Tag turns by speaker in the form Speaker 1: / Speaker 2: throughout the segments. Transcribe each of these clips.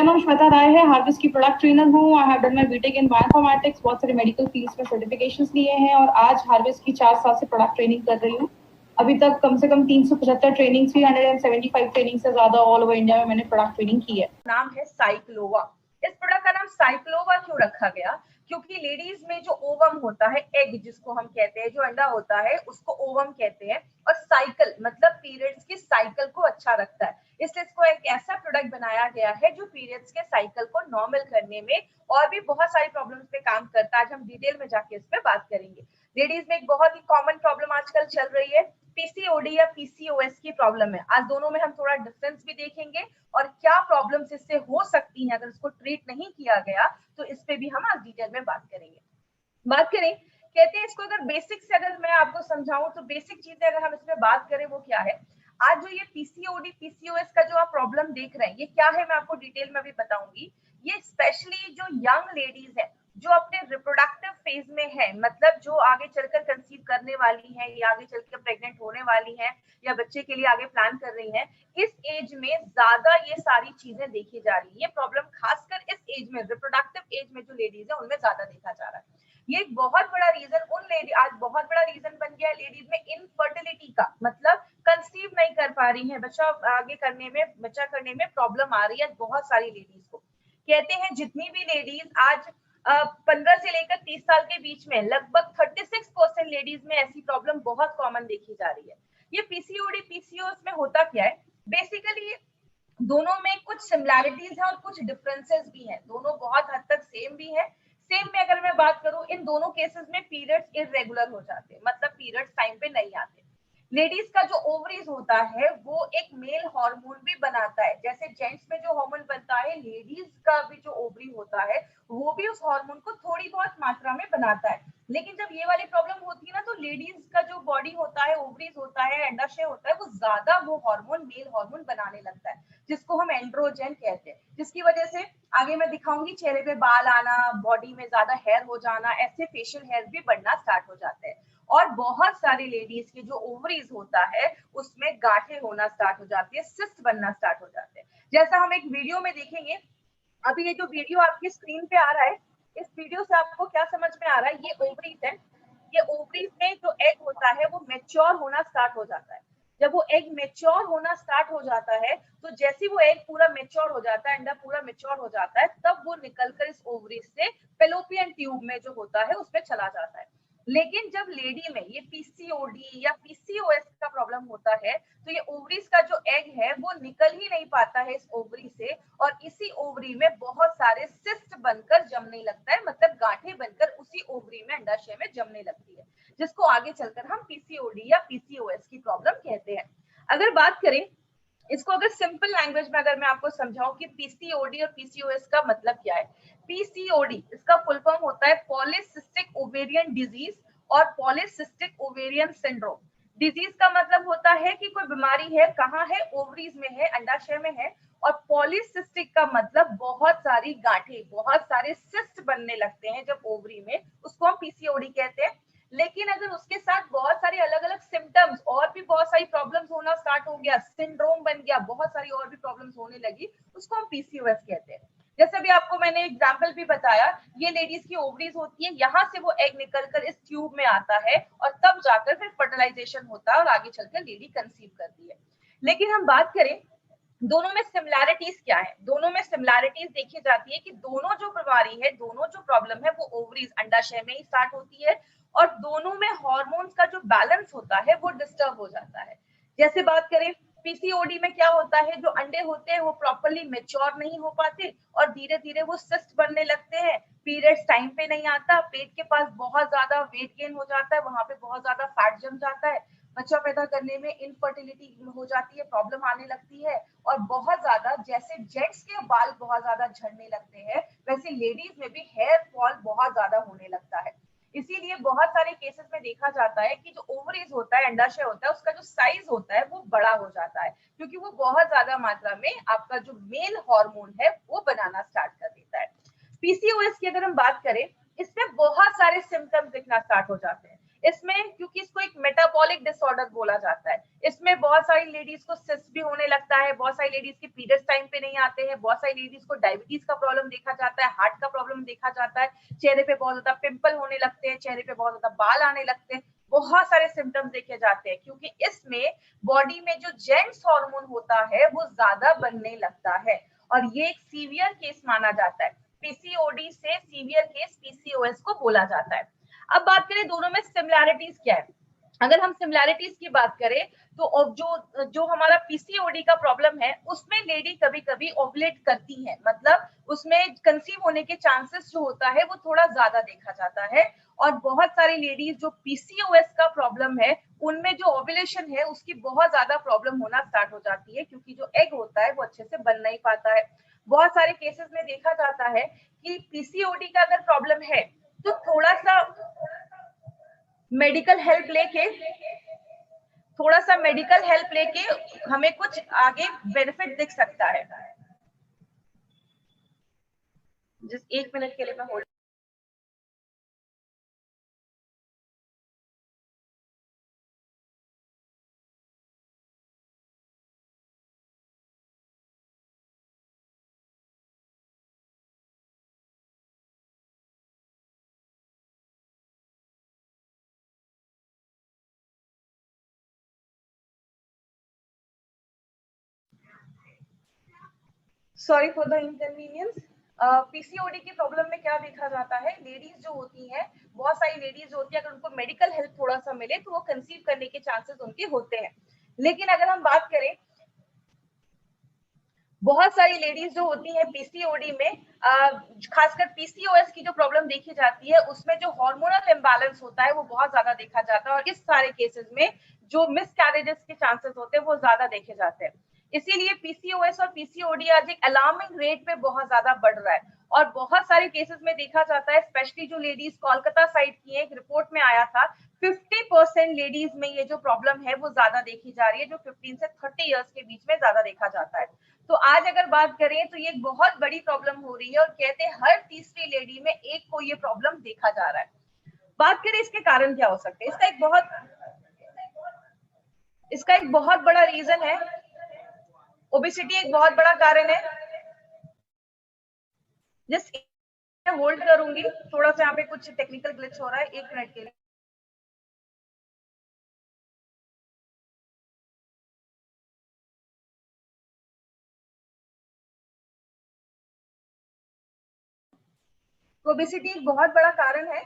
Speaker 1: मेरा नाम श्वेता राय है, हार्वेस्ट की प्रोडक्ट ट्रेनर हूँ। I have done my BTech in bioinformatics, बहुत सारे मेडिकल फील्ड्स में सर्टिफिकेशंस लिए हैं और आज हार्वेस्ट की 4 साल से प्रोडक्ट ट्रेनिंग कर रही हूँ। अभी तक कम से कम 375 ट्रेनिंग, 375 ट्रेनिंग से ज्यादा ऑल ओवर इंडिया में मैंने प्रोडक्ट ट्रेनिंग की है।
Speaker 2: नाम है साइक्लोवा। इस प्रोडक्ट का नाम साइक्लोवा क्यों रखा गया? क्योंकि लेडीज में जो ओवम होता है, एग जिसको हम कहते हैं, जो अंडा होता है उसको ओवम कहते हैं, और साइकिल मतलब पीरियड्स की साइकिल को अच्छा रखता है। इसलिए इसको एक ऐसा प्रोडक्ट बनाया गया है जो पीरियड्स के साइकिल को नॉर्मल करने में और भी बहुत सारी प्रॉब्लम्स पे काम करता है। आज हम डिटेल में जाके इस पे बात करेंगे। लेडीज में एक बहुत ही कॉमन प्रॉब्लम आजकल चल रही है पीसीओडी या पीसीओएस की प्रॉब्लम है। आज दोनों में हम थोड़ा डिफरेंस भी देखेंगे और क्या प्रॉब्लम्स इससे हो सकती हैं अगर इसको ट्रीट नहीं किया गया, तो इस पे भी हम आज डिटेल में बात करेंगे। बात करें, कहते हैं इसको अगर बेसिक से अगर मैं आपको समझाऊं तो बेसिक चीजें अगर हम इसमें बात करें वो क्या है। आज जो ये पीसीओडी पीसीओएस का जो आप प्रॉब्लम देख रहे हैं ये क्या है, मैं आपको डिटेल में भी बताऊंगी। ये स्पेशली जो यंग लेडीज है जो अपने रिप्रोडक्टिव फेज में है, मतलब जो आगे चलकर कंसीव करने वाली है या आगे चलकर प्रेग्नेंट होने वाली है या बच्चे के लिए आगे प्लान कर रही है, इस एज में ज्यादा ये सारी चीजें देखी जा रही है। ये प्रॉब्लम खासकर इस एज में, रिप्रोडक्टिव एज में जो लेडीज है उनमें ज्यादा देखा जा रहा है। ये एक बहुत बड़ा रीजन उन लेडी आज बहुत बड़ा रीजन बन गया है लेडीज में इनफर्टिलिटी का, मतलब कंसीव नहीं कर पा रही है, बच्चा आगे करने में, बच्चा करने में प्रॉब्लम आ रही है बहुत सारी लेडीज को। कहते हैं जितनी भी लेडीज आज 15 से लेकर 30 साल के बीच में लगभग 36% लेडीज में ऐसी प्रॉब्लम बहुत कॉमन देखी जा रही है। ये पीसीओडी पीसीओएस में होता क्या है, बेसिकली दोनों में कुछ सिमिलैरिटीज है और कुछ डिफरेंसेस भी हैं। दोनों बहुत हद तक सेम भी है। सेम में अगर मैं बात करूं, इन दोनों केसेस में पीरियड्स इरेगुलर हो जाते हैं, मतलब पीरियड्स टाइम पे नहीं आते। लेडीज का जो ओवरीज होता है वो एक मेल हार्मोन भी बनाता है। जैसे जेंट्स में जो हार्मोन बनता है, लेडीज का भी जो ओवरी होता है वो भी उस हार्मोन को थोड़ी बहुत मात्रा में बनाता है। लेकिन जब ये वाली प्रॉब्लम होती है ना, तो लेडीज का जो बॉडी होता है, ओवरीज होता है, अंडाशय होता है, वो ज्यादा वो हार्मोन, मेल हार्मोन बनाने लगता है, जिसको हम एंड्रोजन कहते हैं। जिसकी वजह से आगे मैं दिखाऊंगी चेहरे पे बाल आना, बॉडी में ज्यादा हेयर हो जाना, ऐसे फेशियल हेयर भी बढ़ना स्टार्ट हो जाते हैं। और बहुत सारी लेडीज के जो ओवरीज होता है उसमें गांठें होना स्टार्ट हो जाती है, सिस्ट बनना स्टार्ट हो जाते हैं। जैसा हम एक वीडियो में देखेंगे, अभी ये जो वीडियो आपकी स्क्रीन पे आ रहा है, इस वीडियो से आपको क्या समझ में आ रहा है, ये ओवरीज है। ये ओवरीज में जो एग होता है वो मैच्योर होना स्टार्ट हो जाता है। जब वो एग मैच्योर होना स्टार्ट हो जाता है, तो जैसे वो एग पूरा मैच्योर हो जाता है, अंडा पूरा मैच्योर हो जाता है, तब वो निकलकर इस ओवरीज से फेलोपियन ट्यूब में जो होता है उसमें चला जाता है। लेकिन जब लेडी में ये पीसीओडी या पीसीओएस का प्रॉब्लम होता है, तो ये ओवरीज का जो एग है वो निकल ही नहीं पाता है इस ओवरी से, और इसी ओवरी में बहुत सारे सिस्ट बनकर जमने लगता है, मतलब गांठें बनकर उसी ओवरी में, अंडाशय में जमने लगती है, जिसको आगे चलकर हम पीसीओडी या पीसीओएस की प्रॉब्लम कहते हैं। अगर बात करें इसको, अगर सिंपल लैंग्वेज में अगर मैं आपको समझाऊं कि पीसीओडी और पीसीओएस का मतलब क्या है। पीसीओडी इसका फुल फॉर्म होता है पॉलीसिस्टिक ओवेरियन डिजीज और पॉलीसिस्टिक ओवेरियन सिंड्रोम। डिजीज का मतलब होता है कि कोई बीमारी है, कहाँ है, ओवरीज में है, अंडाशय में है। और पॉलीसिस्टिक का मतलब बहुत सारी गांठें, बहुत सारे सिस्ट बनने लगते हैं जब ओवरी में, उसको हम पीसीओडी कहते हैं। लेकिन अगर उसके साथ बहुत सारे अलग अलग सिम्टम्स और भी बहुत सारी प्रॉब्लम्स होना स्टार्ट हो गया, सिंड्रोम बन गया, बहुत सारी और भी प्रॉब्लम्स होने लगी, उसको हम पीसीओएस कहते हैं। जैसे भी आपको मैंने एग्जांपल भी बताया, ये लेडीज की ओवरीज होती है, यहाँ से वो एग निकलकर इस ट्यूब में आता है और तब जाकर फिर फर्टिलाइजेशन होता है और आगे चलकर लेडी कंसीव करती है। लेकिन हम बात करें दोनों में सिमिलैरिटीज क्या है, दोनों में सिमिलैरिटीज देखी जाती है कि दोनों जो बीमारी है, दोनों जो प्रॉब्लम है वो ओवरीज, अंडाशय में ही स्टार्ट होती है, और दोनों में हार्मोन्स का जो बैलेंस होता है वो डिस्टर्ब हो जाता है। जैसे बात करें पीसीओडी में क्या होता है, जो अंडे होते हैं वो प्रॉपर्ली मेच्योर नहीं हो पाते और धीरे धीरे वो सिस्ट बनने लगते हैं, पीरियड्स टाइम पे नहीं आता, पेट के पास बहुत ज्यादा वेट गेन हो जाता है, वहां पे बहुत ज्यादा फैट जम जाता है, बच्चा पैदा करने में इनफर्टिलिटी हो जाती है, प्रॉब्लम आने लगती है, और बहुत ज्यादा, जैसे जेंट्स के बाल बहुत ज्यादा झड़ने लगते हैं, वैसे लेडीज में भी हेयर फॉल बहुत ज्यादा होने लगता है। इसीलिए बहुत सारे केसेस में देखा जाता है कि जो ओवरीज होता है, अंडाशय होता है, उसका जो साइज होता है वो बड़ा हो जाता है, क्योंकि वो बहुत ज्यादा मात्रा में आपका जो मेल हार्मोन है वो बनाना स्टार्ट कर देता है। पीसीओएस की अगर हम बात करें, इसमें बहुत सारे सिम्टम्स दिखना स्टार्ट हो जाते हैं। इसमें क्योंकि इसको एक मेटाबॉलिक डिसऑर्डर बोला जाता है, इसमें बहुत सारी लेडीज को सिस्ट भी होने लगता है, बहुत सारी लेडीज के पीरियड्स टाइम पे नहीं आते हैं, बहुत सारी लेडीज को डायबिटीज का प्रॉब्लम देखा जाता है, हार्ट का प्रॉब्लम देखा जाता है, चेहरे पे बहुत ज्यादा पिंपल होने लगते हैं, चेहरे पे बहुत ज्यादा बाल आने लगते हैं, बहुत सारे सिम्टम्स देखे जाते हैं, क्योंकि इसमें बॉडी में जो जेंट्स हार्मोन होता है वो ज्यादा बनने लगता है और ये एक सीवियर केस माना जाता है। पीसीओडी से सीवियर केस पीसीओएस को बोला जाता है। अब बात करें दोनों में सिमिलैरिटीज क्या है। अगर हम सिमिलैरिटीज की बात करें तो जो हमारा पीसीओडी का प्रॉब्लम है उसमें लेडी कभी कभी ओवुलेट करती है, मतलब उसमें कंसीव होने के चांसेस जो होता है वो थोड़ा ज्यादा देखा जाता है, और बहुत सारी लेडीज जो पीसीओएस का प्रॉब्लम है उनमें जो ओवुलेशन है उसकी बहुत ज्यादा प्रॉब्लम होना स्टार्ट हो जाती है, क्योंकि जो एग होता है वो अच्छे से बन नहीं पाता है। बहुत सारे केसेस में देखा जाता है कि पीसीओडी का अगर प्रॉब्लम है तो थोड़ा सा मेडिकल हेल्प लेके हमें कुछ आगे बेनिफिट दिख सकता है। जिस 1 मिनट के लिए मैं hold. Sorry for the inconvenience. PCOD की प्रॉब्लम में क्या देखा जाता है, लेडीज जो होती हैं, बहुत सारी लेडीज होती है, अगर उनको मेडिकल हेल्प थोड़ा सा मिले तो वो कंसीव करने के चांसेस उनके होते हैं। लेकिन अगर हम बात करें, बहुत सारी लेडीज जो होती हैं पीसीओडी में, खासकर पीसीओएस की जो प्रॉब्लम देखी जाती है उसमें जो हार्मोनल इम्बैलेंस होता है वो बहुत ज्यादा देखा जाता है, और इस सारे केसेस में जो मिसकैरेजेस के चांसेस होते हैं वो ज्यादा देखे जाते हैं। इसीलिए पीसीओएस और पीसीओडी आज एक अलार्मिंग रेट पे बहुत ज्यादा बढ़ रहा है, और बहुत सारे केसेस में देखा जाता है, स्पेशली जो लेडीज कोलकाता साइड की है, एक रिपोर्ट में आया था 50% लेडीज में ये जो प्रॉब्लम है वो ज्यादा देखी जा रही है, जो 15 से 30 इयर्स के बीच में ज्यादा देखा जाता है। तो आज अगर बात करें तो ये एक बहुत बड़ी प्रॉब्लम हो रही है, और कहते हैं हर तीसरी लेडी में एक को ये प्रॉब्लम देखा जा रहा है। बात करें इसके कारण क्या हो सकते हैं, इसका एक बहुत बड़ा रीजन है, ओबेसिटी एक बहुत बड़ा कारण है। जस्ट होल्ड करूंगी, थोड़ा सा यहाँ पे कुछ टेक्निकल ग्लिच हो रहा है, 1 मिनट के लिए। ओबेसिटी एक बहुत बड़ा कारण है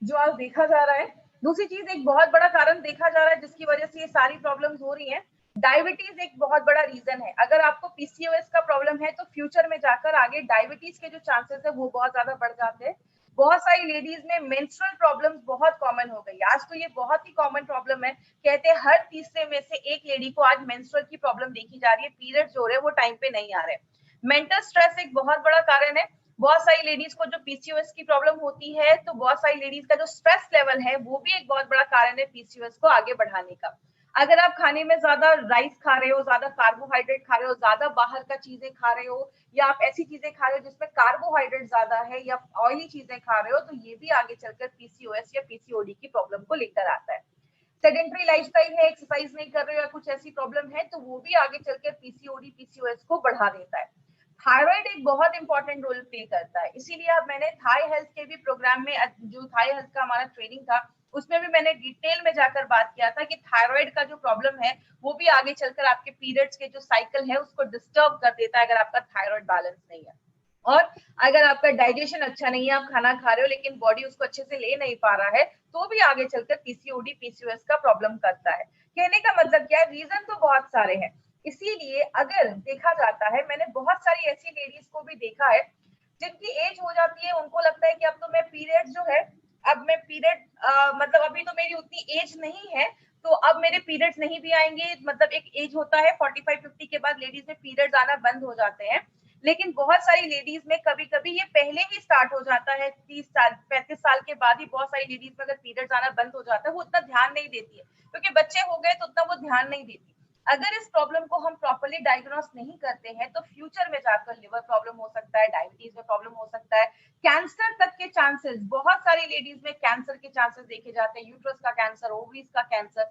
Speaker 2: जो आज देखा जा रहा है। दूसरी चीज, एक बहुत बड़ा कारण देखा जा रहा है जिसकी वजह से ये सारी प्रॉब्लम्स हो रही हैं, डायबिटीज एक बहुत बड़ा रीजन है। अगर आपको पीसीओएस का प्रॉब्लम है तो फ्यूचर में जाकर आगे डायबिटीज के जो चांसेस है वो बहुत ज्यादा बढ़ जाते हैं। बहुत सारी लेडीज में मेंस्ट्रुअल प्रॉब्लम्स बहुत कॉमन हो गई, आज तो ये बहुत ही कॉमन प्रॉब्लम है। कहते हैं हर तीसरे में से एक लेडी को आज मेंस्ट्रुअल की प्रॉब्लम देखी जा रही है, पीरियड्स हो रहे हैं वो टाइम पे नहीं आ रहे। मेंटल स्ट्रेस एक बहुत बड़ा कारण है। बहुत सारी लेडीज को जो पीसीओएस की प्रॉब्लम होती है तो बहुत सारी लेडीज का जो स्ट्रेस लेवल है वो भी एक बहुत बड़ा कारण है पीसीओएस को आगे बढ़ाने का। अगर आप खाने में ज्यादा राइस खा रहे हो, ज्यादा कार्बोहाइड्रेट खा रहे हो, ज्यादा बाहर का चीजें खा रहे हो, या आप ऐसी चीजें खा रहे हो जिसमें कार्बोहाइड्रेट ज्यादा है, या ऑयली चीजें खा रहे हो, तो ये भी आगे चलकर पीसीओएस या पीसीओडी की प्रॉब्लम को लेकर आता है। सेडेंटरी लाइफस्टाइल है, एक्सरसाइज नहीं कर रहे हो या कुछ ऐसी प्रॉब्लम है तो वो भी आगे चलकर पीसीओडी पीसीओएस को बढ़ा देता है। थायराइड एक बहुत इंपॉर्टेंट रोल प्ले करता है, इसीलिए अब मैंने थाई हेल्थ के भी प्रोग्राम में, जो थाई हेल्थ का हमारा ट्रेनिंग था उसमें भी मैंने डिटेल में जाकर बात किया था कि थायराइड का जो प्रॉब्लम है वो भी आगे चलकर आपके पीरियड्स के जो साइकिल है उसको डिस्टर्ब कर देता है अगर आपका थायराइड बैलेंस नहीं है। और अगर आपका डाइजेशन अच्छा नहीं है, आप खाना खा रहे हो लेकिन बॉडी उसको अच्छे से ले नहीं पा रहा है, तो भी आगे चलकर पीसीओडी पीसीओएस का प्रॉब्लम करता है। कहने का मतलब क्या है, रीजन तो बहुत सारे हैं। इसीलिए अगर देखा जाता है, मैंने बहुत सारी ऐसी लेडीज को भी देखा है जिनकी एज हो जाती है, उनको लगता है कि अब तो मैं पीरियड जो है, अब मैं पीरियड मतलब अभी तो मेरी उतनी एज नहीं है तो अब मेरे पीरियड्स नहीं भी आएंगे। मतलब एक एज होता है 45-50 के बाद लेडीज में पीरियड्स आना बंद हो जाते हैं, लेकिन बहुत सारी लेडीज में कभी कभी ये पहले ही स्टार्ट हो जाता है, 30 साल 35 साल के बाद ही बहुत सारी लेडीज में अगर पीरियड्स आना बंद हो जाता है, वो उतना ध्यान नहीं देती है क्योंकि बच्चे हो गए तो उतना वो ध्यान नहीं देती। अगर इस प्रॉब्लम को हम प्रॉपर्ली डायग्नोस नहीं करते हैं तो फ्यूचर में जाकर लिवर प्रॉब्लम हो सकता है, डायबिटीज में प्रॉब्लम हो सकता है, कैंसर तक के चांसेस, बहुत सारी लेडीज में कैंसर के चांसेस देखे जाते हैं, यूट्रस का कैंसर, ओवरीज का कैंसर,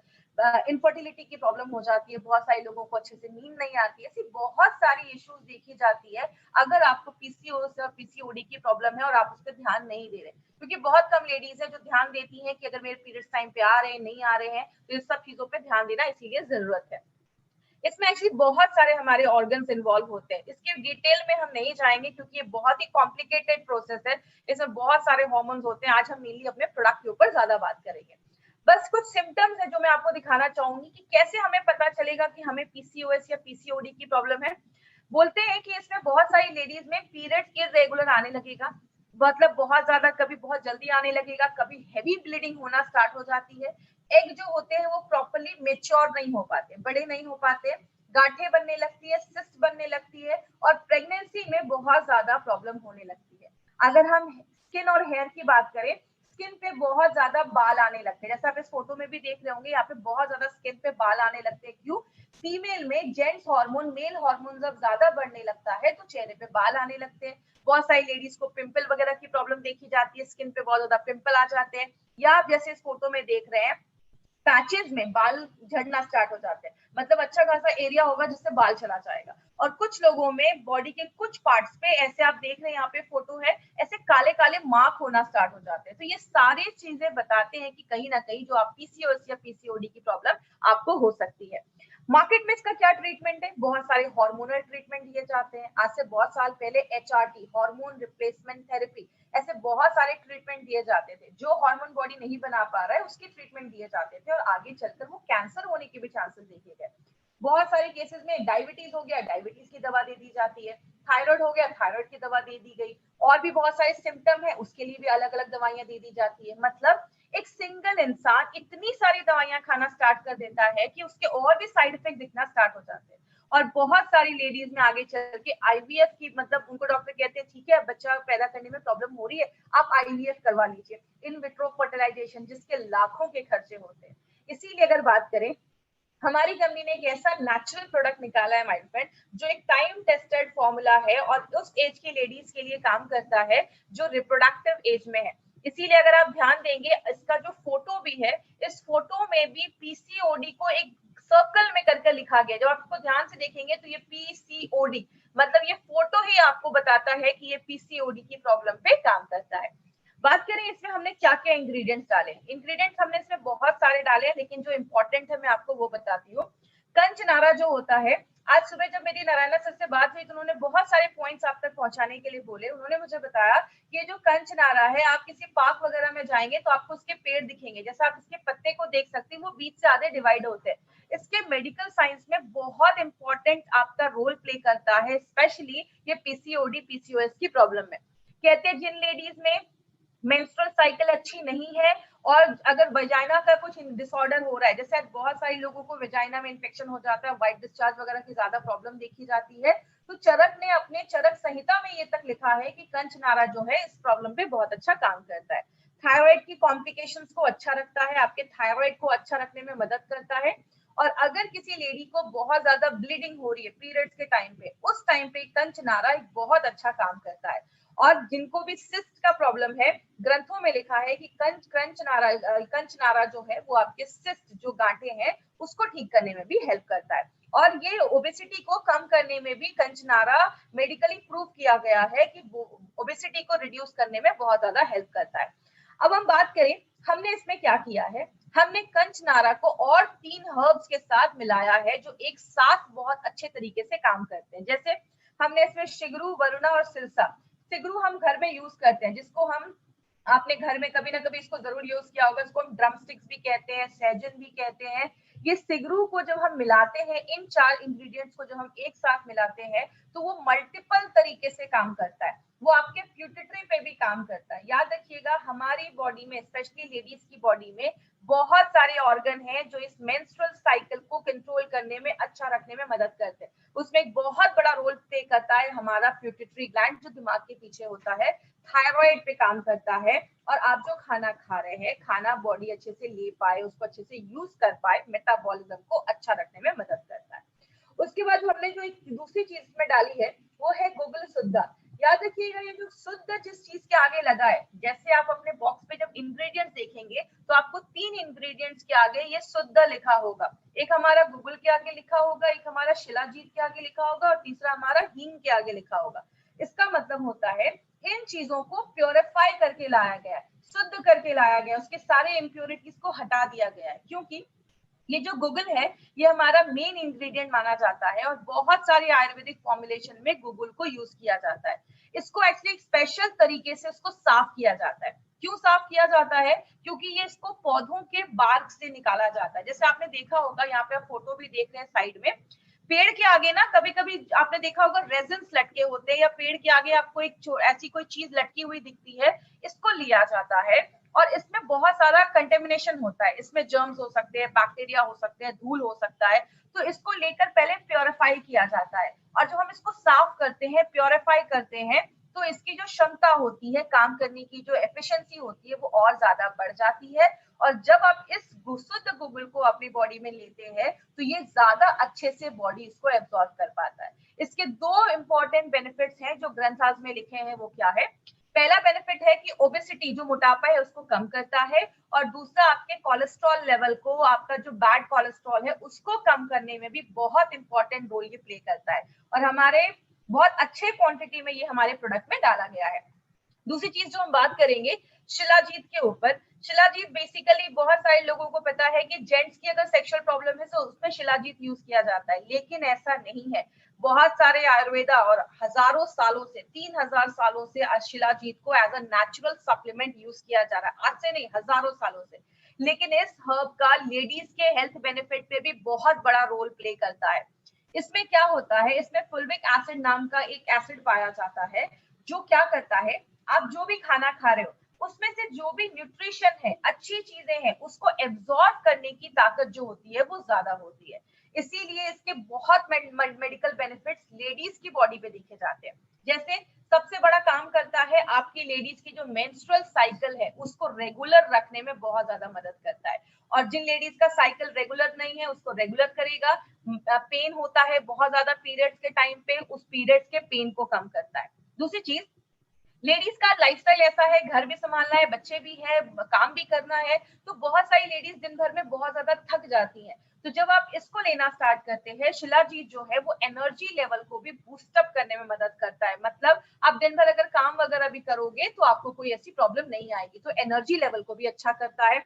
Speaker 2: इनफर्टिलिटी की प्रॉब्लम हो जाती है, बहुत सारे लोगों को अच्छे से नींद नहीं आती है, ऐसी बहुत सारी इश्यूज देखी जाती है अगर आपको पीसीओएस या पीसीओडी की प्रॉब्लम है और आप उस पर ध्यान नहीं दे रहे। क्योंकि बहुत कम लेडीज है जो ध्यान देती हैं कि अगर मेरे पीरियड्स टाइम पे आ रहे हैं, नहीं आ रहे हैं, तो इस सब चीजों पे ध्यान देना इसीलिए जरूरत है। इसमें एक्चुअली बहुत सारे हमारे ऑर्गन्स इन्वॉल्व होते हैं, इसके डिटेल में हम नहीं जाएंगे क्योंकि ये बहुत ही कॉम्प्लिकेटेड प्रोसेस है, इसमें बहुत सारे हार्मोन्स होते हैं। आज हम मेनली अपने प्रोडक्ट के ऊपर ज्यादा बात करेंगे। बस कुछ सिम्टम्स है जो मैं आपको दिखाना चाहूंगी कि कैसे हमें पता चलेगा कि हमें पीसीओएस या पीसीओडी की प्रॉब्लम है। बोलते हैं कि इसमें बहुत सारी लेडीज में पीरियड इरेगुलर आने लगेगा, मतलब बहुत ज्यादा, कभी बहुत जल्दी आने लगेगा, कभी हेवी ब्लीडिंग होना स्टार्ट हो जाती है, एग जो होते हैं वो प्रॉपर्ली मेच्योर नहीं हो पाते, बड़े नहीं हो पाते, गांठें बनने लगती है, सिस्ट बनने लगती है, और प्रेगनेंसी में बहुत ज्यादा प्रॉब्लम होने लगती है। अगर हम स्किन और हेयर की बात करें, स्किन पे बहुत ज्यादा बाल आने लगते हैं, जैसे आप इस फोटो में भी देख रहे होंगे, यहाँ पे बहुत ज्यादा स्किन पे बाल आने लगते हैं। क्यों? फीमेल में जेंट्स हार्मोन, मेल हार्मोन जब ज्यादा बढ़ने लगता है तो चेहरे पे बाल आने लगते हैं। बहुत सारी लेडीज को पिंपल वगैरह की प्रॉब्लम देखी जाती है, स्किन पे बहुत ज्यादा पिंपल आ जाते हैं, या आप जैसे इस फोटो में देख रहे हैं पैचेस में बाल झड़ना स्टार्ट हो जाते हैं, मतलब अच्छा खासा एरिया होगा जिससे बाल चला जाएगा। और कुछ लोगों में बॉडी के कुछ पार्ट्स पे, ऐसे आप देख रहे हैं यहाँ पे फोटो है, ऐसे काले काले मार्क होना स्टार्ट हो जाते हैं। तो ये सारी चीजें बताते हैं कि कहीं ना कहीं जो आप पीसीओएस या पीसीओडी की प्रॉब्लम आपको हो सकती है। मार्केट में इसका क्या ट्रीटमेंट है? बहुत सारे हार्मोनल ट्रीटमेंट दिए जाते हैं। आज से बहुत साल पहले एचआरटी, हार्मोन रिप्लेसमेंट थेरेपी, ऐसे बहुत सारे ट्रीटमेंट दिए जाते थे। जो हार्मोन बॉडी नहीं बना पा रहा है उसकी ट्रीटमेंट दिए जाते थे, और आगे चलकर वो कैंसर होने के भी चांसेस देखे गए। बहुत सारे केसेस में डायबिटीज हो गया, डायबिटीज की दवा दे दी जाती है, थायराइड हो गया, थायराइड की दवा दे दी गई, और भी बहुत सारे सिम्टम है उसके लिए भी अलग अलग दवाइयां दे दी जाती है। मतलब एक सिंगल इंसान इतनी सारी दवाइयां खाना स्टार्ट कर देता है कि उसके और भी साइड इफेक्ट दिखना स्टार्ट हो जाते हैं। और बहुत सारी लेडीज में आगे चल के आईवीएफ की, मतलब उनको डॉक्टर कहते हैं ठीक है बच्चा पैदा करने में प्रॉब्लम हो रही है, आप आईवीएफ करवा लीजिए, इन विट्रो फर्टिलाइजेशन, जिसके लाखों के खर्चे होते हैं। इसीलिए अगर बात करें, हमारी कंपनी ने एक ऐसा नेचुरल प्रोडक्ट निकाला है माय फ्रेंड, जो एक टाइम टेस्टेड फॉर्मूला है और उस एज की लेडीज के लिए काम करता है जो रिप्रोडक्टिव एज में है। इसीलिए अगर आप ध्यान देंगे, इसका जो फोटो भी है, इस फोटो में भी पीसीओडी को एक सर्कल में करके लिखा गया। जब आप इसको ध्यान से देखेंगे तो ये पीसीओडी, मतलब ये फोटो ही आपको बताता है कि ये पीसीओडी की प्रॉब्लम पे काम करता है। बात करें इसमें हमने क्या क्या इंग्रेडिएंट्स डाले। इंग्रेडिएंट्स हमने इसमें बहुत सारे डाले हैं, लेकिन जो इंपॉर्टेंट है मैं आपको वो बताती हूँ। कंचनारा जो होता है, आज सुबह जब मेरी नारायणा सर से बात हुई तो उन्होंने बहुत सारे पॉइंट्स आप तक पहुंचाने के लिए बोले। उन्होंने मुझे बताया कि ये जो कंचनारा है, आप किसी पार्क वगैरह में जाएंगे तो आपको उसके पेड़ दिखेंगे, जैसे आप इसके पत्ते को देख सकते हैं, वो बीच से आधे डिवाइड होते हैं। इसके मेडिकल साइंस में बहुत इंपॉर्टेंट आपका रोल प्ले करता है, स्पेशली ये पीसीओडी पीसीओएस की प्रॉब्लम में। कहते हैं जिन लेडीज में मेंस्ट्रुअल साइकिल अच्छी नहीं है, और अगर वजाइना का कुछ डिसऑर्डर हो रहा है, जैसे बहुत सारे लोगों को वजाइना में इन्फेक्शन हो जाता है, व्हाइट डिस्चार्ज वगैरह की ज्यादा प्रॉब्लम देखी जाती है, तो चरक ने अपने चरक संहिता में ये तक लिखा है कि कंचनारा जो है इस प्रॉब्लम पे बहुत अच्छा काम करता है। थायराइड की कॉम्प्लिकेशंस को अच्छा रखता है, आपके थायराइड को अच्छा रखने में मदद करता है। और अगर किसी लेडी को बहुत ज्यादा ब्लीडिंग हो रही है पीरियड्स के टाइम पे, उस टाइम पे कंचनारा एक बहुत अच्छा काम करता है। और जिनको भी सिस्ट का प्रॉब्लम है, ग्रंथों में लिखा है कि कंचनारा जो है वो आपके सिस्ट जो गांठे हैं उसको ठीक करने में भी हेल्प करता है। और ये ओबेसिटी को कम करने में भी कंचनारा मेडिकली प्रूव किया गया है कि ओबेसिटी को रिड्यूस करने में बहुत ज्यादा हेल्प करता है। अब हम बात करें हमने इसमें क्या किया है। हमने कंचनारा को और 3 हर्ब्स के साथ मिलाया है जो एक साथ बहुत अच्छे तरीके से काम करते हैं। जैसे हमने इसमें शिगरू, वरुणा और सिरसा। सिगरू हम घर में यूज करते हैं, जिसको हम, आपने घर में कभी ना कभी इसको जरूर यूज किया होगा, इसको हम ड्रम स्टिक्स भी कहते हैं, सहजन भी कहते हैं। ये सिगरू को जब हम मिलाते हैं, इन 4 इंग्रेडिएंट्स को जब हम एक साथ मिलाते हैं तो वो मल्टीपल तरीके से काम करता है। वो आपके प्यूटिटरी पे भी काम करता है। याद रखिएगा, हमारी बॉडी में, स्पेशली लेडीज की बॉडी में बहुत सारे ऑर्गन हैं जो इस मेंस्ट्रुअल साइकिल को कंट्रोल करने में, अच्छा रखने में मदद करते हैं। उसमें एक बहुत बड़ा रोल प्ले करता है हमारा प्यूटिटरी ग्लैंड, जो दिमाग के पीछे होता है, थायराइड पे काम करता है। और आप जो खाना खा रहे हैं, खाना बॉडी अच्छे से ले पाए, उसको अच्छे से यूज कर पाए, मेटाबॉलिज्म को अच्छा रखने में मदद करता है। उसके बाद हमने जो एक दूसरी चीज में डाली है वो है गुगल सुद्धा। याद रखिएगा ये जो शुद्ध जिस चीज के आगे लगा है, जैसे आप अपने बॉक्स पे जब इंग्रेडिएंट्स देखेंगे तो आपको 3 इंग्रेडिएंट्स के आगे ये शुद्ध लिखा होगा। एक हमारा गूगल के आगे लिखा होगा, एक हमारा शिलाजीत के आगे लिखा होगा और तीसरा हमारा हींग के आगे लिखा होगा। इसका मतलब होता है इन चीजों को प्योरीफाई करके लाया गया है, शुद्ध करके लाया गया, उसके सारे इम्प्योरिटीज को हटा दिया गया है। क्योंकि ये जो गूगल है ये हमारा मेन इंग्रेडिएंट माना जाता है और बहुत सारे आयुर्वेदिक फॉर्मुलेशन में गूगल को यूज किया जाता है। इसको एक्चुअली स्पेशल तरीके से उसको साफ किया जाता है। क्यों साफ किया जाता है? क्योंकि ये इसको पौधों के बार्क से निकाला जाता है। जैसे आपने देखा होगा, यहाँ पे आप फोटो भी देख रहे हैं साइड में, पेड़ के आगे ना कभी कभी आपने देखा होगा रेजिन्स लटके होते हैं या पेड़ के आगे आपको एक ऐसी कोई चीज लटकी हुई दिखती है, इसको लिया जाता है और इसमें बहुत सारा कंटेमिनेशन होता है। इसमें जर्म्स हो सकते हैं, बैक्टीरिया हो सकते हैं, धूल हो सकता है, तो इसको लेकर पहले प्योरीफाई किया जाता है और जब हम इसको साफ करते हैं, प्योरीफाई करते हैं, तो इसकी जो क्षमता होती है काम करने की, जो एफिशिएंसी होती है, वो और ज्यादा बढ़ जाती है। और जब आप इस शुद्ध गूगल को अपनी बॉडी में लेते हैं तो ये ज्यादा अच्छे से बॉडी इसको एब्जॉर्ब कर पाता है। इसके 2 इंपॉर्टेंट बेनिफिट्स हैं जो ग्रंथराज में लिखे हैं, वो क्या है? पहला बेनिफिट है कि ओबेसिटी, जो मोटापा है, उसको कम करता है और दूसरा आपके कोलेस्ट्रॉल लेवल को, आपका जो बैड कोलेस्ट्रॉल है उसको कम करने में भी बहुत इंपॉर्टेंट रोल ये प्ले करता है और हमारे बहुत अच्छे क्वांटिटी में ये हमारे प्रोडक्ट में डाला गया है। दूसरी चीज जो हम बात करेंगे शिलाजीत के ऊपर, शिलाजीत बेसिकली बहुत सारे लोगों को पता है कि जेंट्स की अगर सेक्सुअल प्रॉब्लम है तो उसमें शिलाजीत यूज किया जाता है, लेकिन ऐसा नहीं है। बहुत सारे आयुर्वेदा और हजारों सालों से, 3000 सालों से शिलाजीत को as a natural supplement use किया जा रहा है, आज से नहीं हजारों सालों से। लेकिन इस हर्ब का लेडीज के हेल्थ बेनिफिट पे भी बहुत बड़ा रोल प्ले करता है। इसमें क्या होता है, इसमें फुल्विक एसिड नाम का एक एसिड पाया जाता है जो क्या करता है, आप जो भी खाना खा रहे हो उसमें से जो भी न्यूट्रिशन है, अच्छी चीजें हैं, उसको एब्जॉर्ब करने की ताकत जो होती है वो ज्यादा होती है। इसीलिए इसके बहुत मेडिकल बेनिफिट्स लेडीज की बॉडी पे देखे जाते हैं। जैसे सबसे बड़ा काम करता है आपकी लेडीज की जो मेंस्ट्रुअल साइकिल है उसको रेगुलर रखने में बहुत ज्यादा मदद करता है और जिन लेडीज का साइकिल रेगुलर नहीं है उसको रेगुलर करेगा। पेन होता है बहुत ज्यादा पीरियड्स के टाइम पे, उस पीरियड्स के पेन को कम करता है। दूसरी चीज, लेडीज का लाइफस्टाइल ऐसा है, घर भी संभालना है, बच्चे भी है, काम भी करना है, तो बहुत सारी लेडीज दिन भर में बहुत ज्यादा थक जाती हैं। तो जब आप इसको लेना स्टार्ट करते हैं, शिलाजीत जो है वो एनर्जी लेवल को भी बूस्ट अप करने में मदद करता है। मतलब आप दिन भर अगर काम वगैरह भी करोगे तो आपको कोई ऐसी प्रॉब्लम नहीं आएगी, तो एनर्जी लेवल को भी अच्छा करता है।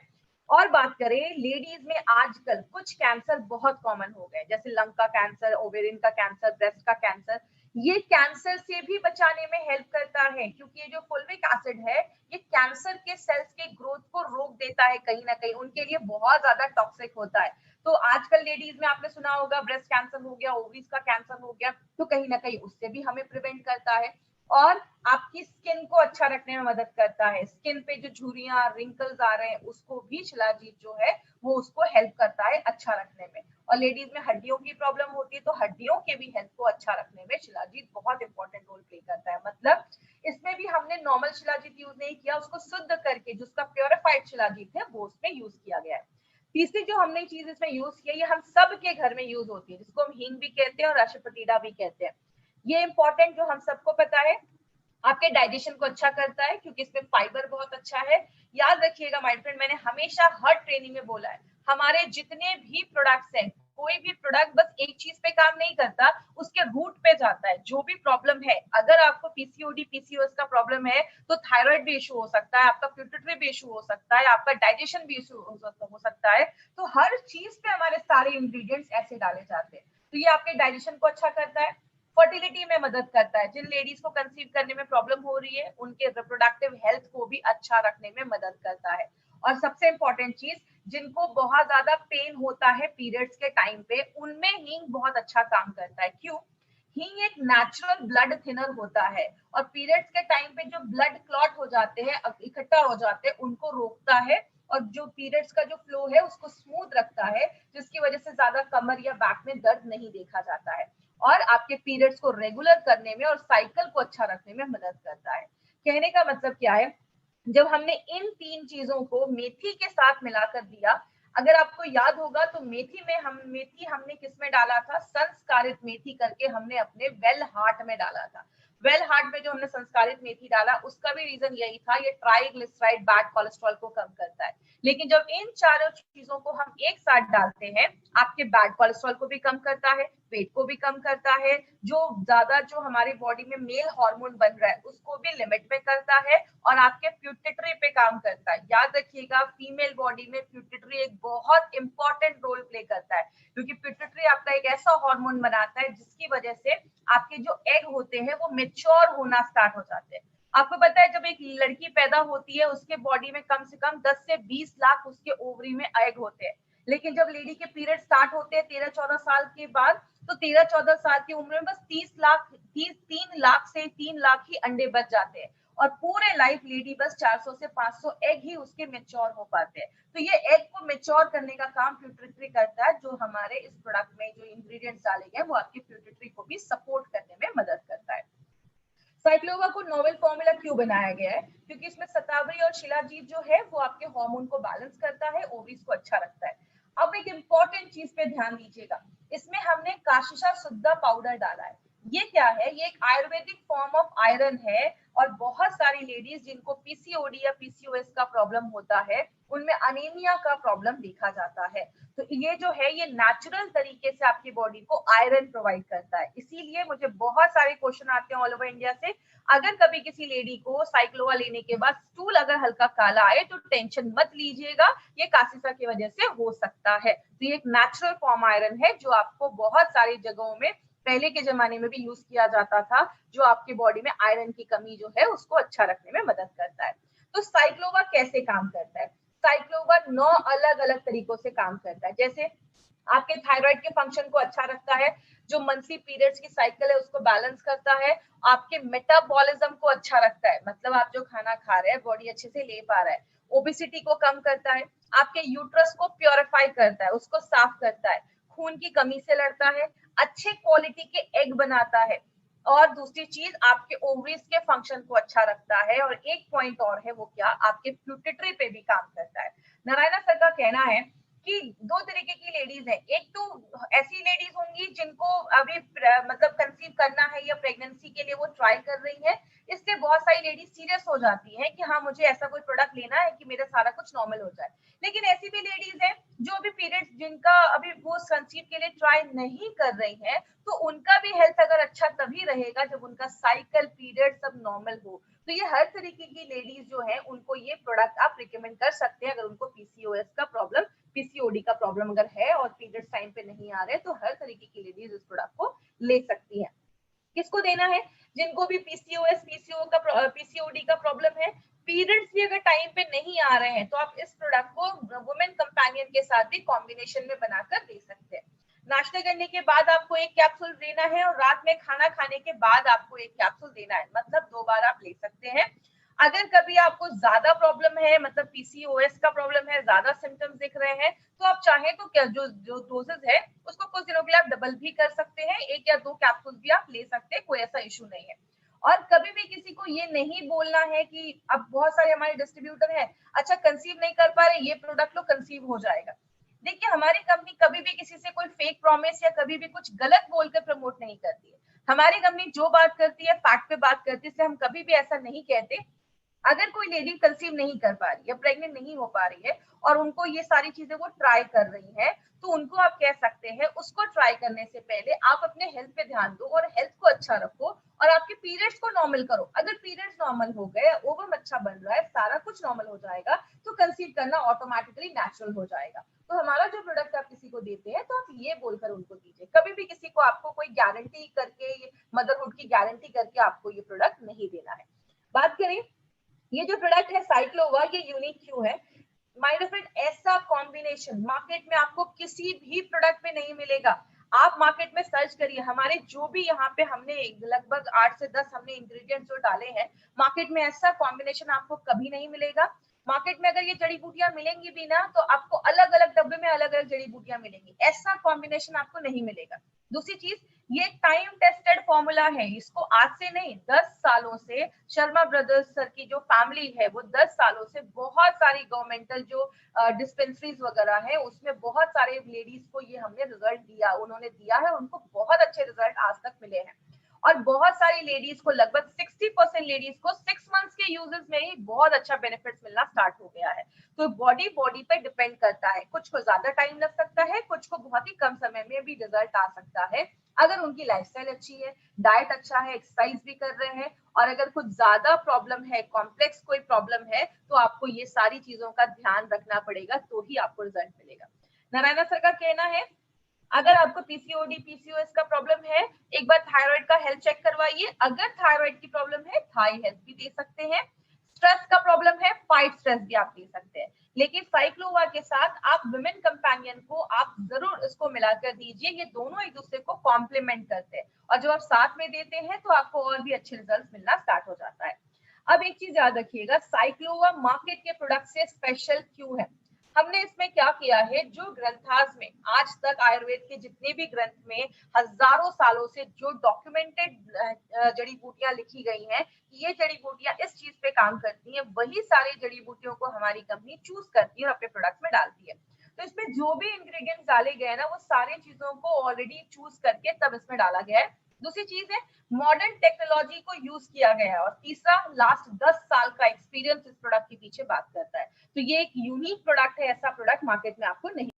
Speaker 2: और बात करें लेडीज में, आजकल कुछ कैंसर बहुत कॉमन हो गए, जैसे लंग का कैंसर, ओवेरियन का कैंसर, ब्रेस्ट का कैंसर, ये कैंसर से भी बचाने में हेल्प करता है क्योंकि ये जो फुल्विक एसिड है ये कैंसर के सेल्स के ग्रोथ को रोक देता है, कहीं ना कहीं उनके लिए बहुत ज्यादा टॉक्सिक होता है। तो आजकल लेडीज में आपने सुना होगा ब्रेस्ट कैंसर हो गया, ओवरीज का कैंसर हो गया, तो कहीं ना कहीं उससे भी हमें प्रिवेंट करता है और आपकी स्किन को अच्छा रखने में मदद करता है। स्किन पे जो झुर्रियां, रिंकल्स आ रहे हैं उसको भी शिलाजीत जो है वो उसको हेल्प करता है अच्छा रखने में। और लेडीज में हड्डियों की प्रॉब्लम होती है तो हड्डियों के भी हेल्थ को अच्छा रखने में शिलाजीत बहुत इंपॉर्टेंट रोल प्ले करता है। मतलब इसमें भी हमने नॉर्मल शिलाजीत यूज नहीं किया, उसको शुद्ध करके जिसका प्योरिफाइड शिलाजीत है वो उसमें यूज किया गया है। तीसरी जो हमने चीज इसमें यूज की है, ये हम सब के घर में यूज होती है, जिसको हम हींग भी कहते हैं और अशफतीडा भी कहते हैं। ये इंपॉर्टेंट जो हम सबको पता है, आपके डाइजेशन को अच्छा करता है क्योंकि इसमें फाइबर बहुत अच्छा है। याद रखिएगा माय फ्रेंड, मैंने हमेशा हर ट्रेनिंग में बोला है, हमारे जितने भी प्रोडक्ट्स हैं, कोई भी प्रोडक्ट बस एक चीज पे काम नहीं करता, उसके रूट पे जाता है। जो भी प्रॉब्लम है, अगर आपको पीसीओडी पीसीओएस का प्रॉब्लम है तो थायराइड भी इशू हो सकता है, आपका पिट्यूटरी भी इशू हो सकता है, आपका डाइजेशन भी इशू हो सकता है। तो हर चीज पे हमारे सारे इंग्रेडिएंट्स ऐसे डाले जाते हैं। तो ये आपके डाइजेशन को अच्छा करता है, फर्टिलिटी में मदद करता है, जिन लेडीज को कंसीव करने में प्रॉब्लम हो रही है उनके रिप्रोडक्टिव हेल्थ को भी अच्छा रखने में मदद करता है। और सबसे इंपॉर्टेंट चीज, जिनको बहुत ज्यादा पेन होता है पीरियड्स के टाइम पे, उनमें हींग बहुत अच्छा काम करता है। क्यों? हींग एक नेचुरल ब्लड थिनर होता है और पीरियड्स के टाइम पे जो ब्लड क्लॉट हो जाते हैं, इकट्ठा हो जाते हैं, उनको रोकता है और जो पीरियड्स का जो फ्लो है उसको स्मूथ रखता है, जिसकी वजह से ज्यादा कमर या बैक में दर्द नहीं देखा जाता है और आपके पीरियड्स को रेगुलर करने में और साइकिल को अच्छा रखने में मदद करता है। कहने का मतलब क्या है, जब हमने इन 3 चीजों को मेथी के साथ मिलाकर दिया, अगर आपको याद होगा तो मेथी हमने किस में डाला था, संस्कारित मेथी करके हमने अपने वेल हार्ट में डाला था। वेल हार्ट में जो हमने संस्कारित मेथी डाला उसका भी रीजन यही था, ये ट्राइग्लिसराइड बैड कोलेस्ट्रॉल को कम करता है। लेकिन जब इन चारों चीजों को हम एक साथ डालते हैं, आपके बैड कोलेस्ट्रॉल को भी कम करता है, वेट को भी कम करता है, जो हमारी बॉडी में मेल हार्मोन बन रहा है उसको भी लिमिट में करता है, और आपके प्यूटिटरी पे काम करता है। याद रखिएगा, फीमेल बॉडी में प्यूटिटरी एक बहुत इंपॉर्टेंट रोल प्ले करता है, क्योंकि प्यूटिटरी आपका एक ऐसा हार्मोन बनाता है जिसकी वजह से आपके जो एग होते हैं वो मेच्योर होना स्टार्ट हो जाते हैं। आपको पता है, जब एक लड़की पैदा होती है उसके बॉडी में कम से कम 10 से 20 लाख उसके ओवरी में एग होते हैं, लेकिन जब लेडी के पीरियड स्टार्ट होते हैं 13-14 साल के बाद, तो 13-14 साल की उम्र में बस 3 लाख से 3 लाख ही अंडे बच जाते हैं, और पूरे लाइफ लेडी बस 400 से 500 एग ही उसके मेच्योर हो पाते हैं। तो ये एग को मेच्योर करने का काम प्यूटिटरी करता है, जो हमारे इस प्रोडक्ट में जो इंग्रेडिएंट्स डाले गए वो आपकी प्यूटिटरी को भी सपोर्ट करने में मदद करता है। साइक्लोवा को नोवेल फॉर्मूला क्यों बनाया गया है? क्योंकि इसमें शतावरी और शिलाजीत जो है वो आपके हार्मोन को बैलेंस करता है, ओवरीज को अच्छा रखता है। अब एक इंपॉर्टेंट चीज पे ध्यान दीजिएगा, इसमें हमने काशिशा शुद्धा पाउडर डाला है। ये क्या है? ये एक आयुर्वेदिक फॉर्म ऑफ आयरन है, और बहुत सारी लेडीज जिनको पीसीओडी या पीसीओएस का प्रॉब्लम होता है उनमें अनीमिया का प्रॉब्लम देखा जाता है। तो ये जो है ये नेचुरल तरीके से आपकी बॉडी को आयरन प्रोवाइड करता है। इसीलिए मुझे बहुत सारे क्वेश्चन आते हैं ऑल ओवर इंडिया से, अगर कभी किसी लेडी को साइक्लोवा लेने के बाद स्टूल अगर हल्का काला आए तो टेंशन मत लीजिएगा, ये कासिसा की वजह से हो सकता है। तो ये एक नेचुरल फॉर्म आयरन है जो आपको बहुत सारी जगहों में पहले के जमाने में भी यूज किया जाता था, जो आपकी बॉडी में आयरन की कमी जो है उसको अच्छा रखने में मदद करता है। तो साइक्लोवा कैसे काम करता है? साइक्लोवा 9 अलग अलग तरीकों से काम करता है। जैसे आपके थायराइड के फंक्शन को अच्छा रखता है, जो मंथली पीरियड्स की साइकिल है उसको बैलेंस करता है, आपके मेटाबॉलिज्म को अच्छा रखता है, मतलब आप जो खाना खा रहे हैं बॉडी अच्छे से ले पा रहा है, ओबेसिटी को कम करता है, आपके यूट्रस को प्योरीफाई करता है, उसको साफ करता है, खून की कमी से लड़ता है, अच्छे क्वालिटी के एग बनाता है, और दूसरी चीज आपके ओवरीज के फंक्शन को अच्छा रखता है, और एक पॉइंट और है, वो क्या? आपके प्यूटिटरी पे भी काम करता है। नारायणा सर का कहना है कि 2 तरीके की लेडीज है, एक तो ऐसी लेडीज होंगी जिनको अभी मतलब कंसीव करना है या प्रेगनेंसी के लिए वो ट्राई कर रही है, इससे बहुत सारी लेडीज सीरियस हो जाती है कि हाँ मुझे ऐसा कोई प्रोडक्ट लेना है कि मेरा सारा कुछ नॉर्मल हो जाए। लेकिन ऐसी भी लेडीज है जो अभी पीरियड्स जिनका अभी वो कंसीव के लिए ट्राई नहीं कर रही है, तो उनका भी हेल्थ अगर अच्छा तभी रहेगा जब उनका साइकिल पीरियड सब नॉर्मल हो। तो ये हर तरीके की लेडीज जो है उनको ये प्रोडक्ट आप रिकमेंड कर सकते हैं, अगर उनको पीसीओएस का प्रॉब्लम, पीसीओडी का प्रॉब्लम अगर है और पीरियड्स टाइम पे नहीं आ रहे, तो हर तरीके की लेडीज इस प्रोडक्ट को ले सकती है। किसको देना है? जिनको भी पीसीओएस पीसीओडी का प्रॉब्लम है, पीरियड्स भी अगर टाइम पे नहीं आ रहे हैं, तो आप इस प्रोडक्ट को वुमेन कंपेनियन के साथ भी कॉम्बिनेशन में बनाकर दे सकते हैं। नाश्ता करने के बाद आपको एक कैप्सूल देना है, और रात में खाना खाने के बाद आपको एक कैप्सूल देना है, मतलब 2 बार आप ले सकते हैं। अगर कभी आपको ज्यादा प्रॉब्लम है, मतलब पीसीओएस का प्रॉब्लम है, ज्यादा सिम्टम्स दिख रहे हैं, तो आप चाहें तो क्या जो जो डोजेस है उसको कुछ दिनों के लिए आप डबल भी कर सकते हैं, 1 या 2 कैप्सूल भी आप ले सकते हैं, कोई ऐसा इशू नहीं है। और कभी भी किसी को ये नहीं बोलना है कि अब बहुत सारे हमारे डिस्ट्रीब्यूटर हैं, अच्छा कंसीव नहीं कर पा रहे, ये प्रोडक्ट लो कंसीव हो जाएगा। देखिए, हमारी कंपनी कभी भी किसी से कोई फेक प्रॉमिस या कभी भी कुछ गलत बोलकर प्रमोट नहीं करती है। हमारी कंपनी जो बात करती है फैक्ट पे बात करती है, इसलिए हम कभी भी ऐसा नहीं कहते। अगर कोई लेडी कंसीव नहीं कर पा रही है, प्रेग्नेंट नहीं हो पा रही है, और उनको ये सारी चीजें वो ट्राई कर रही है, तो उनको आप कह सकते हैं उसको ट्राई करने से पहले आप अपने हेल्थ पे ध्यान दो और हेल्थ को अच्छा रखो, और आपके पीरियड्स को नॉर्मल करो। अगर पीरियड्स नॉर्मल हो गए, ओवम अच्छा बन रहा है, सारा कुछ नॉर्मल हो जाएगा, तो कंसीव करना ऑटोमेटिकली नेचुरल हो जाएगा। तो हमारा जो प्रोडक्ट आप किसी को देते हैं, तो आप ये बोलकर उनको दीजिए। कभी भी किसी को आपको कोई गारंटी करके, मदरहुड की गारंटी करके आपको ये प्रोडक्ट नहीं देना है। बात करें, ये जो प्रोडक्ट है साइक्लोवा, ये यूनिक क्यों है? माय डियर फ्रेंड, ऐसा कॉम्बिनेशन मार्केट में आपको किसी भी प्रोडक्ट में नहीं मिलेगा। आप मार्केट में सर्च करिए, हमारे जो भी यहाँ पे हमने लगभग 8 से 10 हमने इंग्रेडिएंट्स जो डाले हैं, मार्केट में ऐसा कॉम्बिनेशन आपको कभी नहीं मिलेगा। मार्केट में अगर ये जड़ी बूटियां मिलेंगी भी ना, तो आपको अलग अलग डब्बे में अलग अलग जड़ी बूटियां मिलेंगी, ऐसा कॉम्बिनेशन आपको नहीं मिलेगा। दूसरी चीज, ये टाइम टेस्टेड फॉर्मूला है, इसको आज से नहीं 10 सालों से शर्मा ब्रदर्स सर की जो फैमिली है वो 10 सालों से बहुत सारी गवर्नमेंटल जो डिस्पेंसरीज वगैरह है उसमें बहुत सारे लेडीज को ये हमने रिजल्ट दिया, उन्होंने दिया है, उनको बहुत अच्छे रिजल्ट आज तक मिले हैं। और बहुत सारी लेडीज को, लगभग 60% लेडीज को 6 मंथ्स के यूजेस में ही बहुत अच्छा बेनिफिट्स मिलना स्टार्ट हो गया है। तो बॉडी पे डिपेंड करता है, कुछ को ज्यादा टाइम लग सकता है, कुछ को बहुत ही कम समय में भी रिजल्ट आ सकता है अगर उनकी लाइफस्टाइल अच्छी है, डाइट अच्छा है, एक्सरसाइज भी कर रहे हैं। और अगर कुछ ज्यादा प्रॉब्लम है, कॉम्प्लेक्स कोई प्रॉब्लम है, तो आपको ये सारी चीजों का ध्यान रखना पड़ेगा, तो ही आपको रिजल्ट मिलेगा। नारायणा सर का कहना है अगर आपको पीसीओडी पीसीओएस का प्रॉब्लम है, एक बार थायराइड का हेल्थ चेक करवाइए। अगर थायराइड की प्रॉब्लम है, थाई हेल्थ भी दे सकते हैं। स्ट्रेस का प्रॉब्लम है, फाइट स्ट्रेस भी आप दे सकते हैं। लेकिन साइक्लोवा के साथ आप विमेन कंपेनियन को आप जरूर इसको मिलाकर दीजिए, ये दोनों एक दूसरे को कॉम्प्लीमेंट करते हैं, और जब आप साथ में देते हैं तो आपको और भी अच्छे रिजल्ट मिलना स्टार्ट हो जाता है। अब एक चीज याद रखिएगा, साइक्लोवा मार्केट के प्रोडक्ट से स्पेशल क्यों है। हमने इसमें क्या किया है, जो ग्रंथास में आज तक आयुर्वेद के जितने भी ग्रंथ में हजारों सालों से जो डॉक्यूमेंटेड जड़ी बूटियां लिखी गई हैं, ये जड़ी बूटियां इस चीज पे काम करती हैं, वही सारी जड़ी बूटियों को हमारी कंपनी चूज करती है और अपने प्रोडक्ट में डालती है। तो इसमें जो भी इंग्रेडिएंट्स डाले गए हैं ना, वो सारी चीजों को ऑलरेडी चूज करके तब इसमें डाला गया है। दूसरी चीज है, मॉडर्न टेक्नोलॉजी को यूज किया गया है। और तीसरा, लास्ट 10 साल का एक्सपीरियंस इस प्रोडक्ट के पीछे बात करता है। तो ये एक यूनिक प्रोडक्ट है, ऐसा प्रोडक्ट मार्केट में आपको नहीं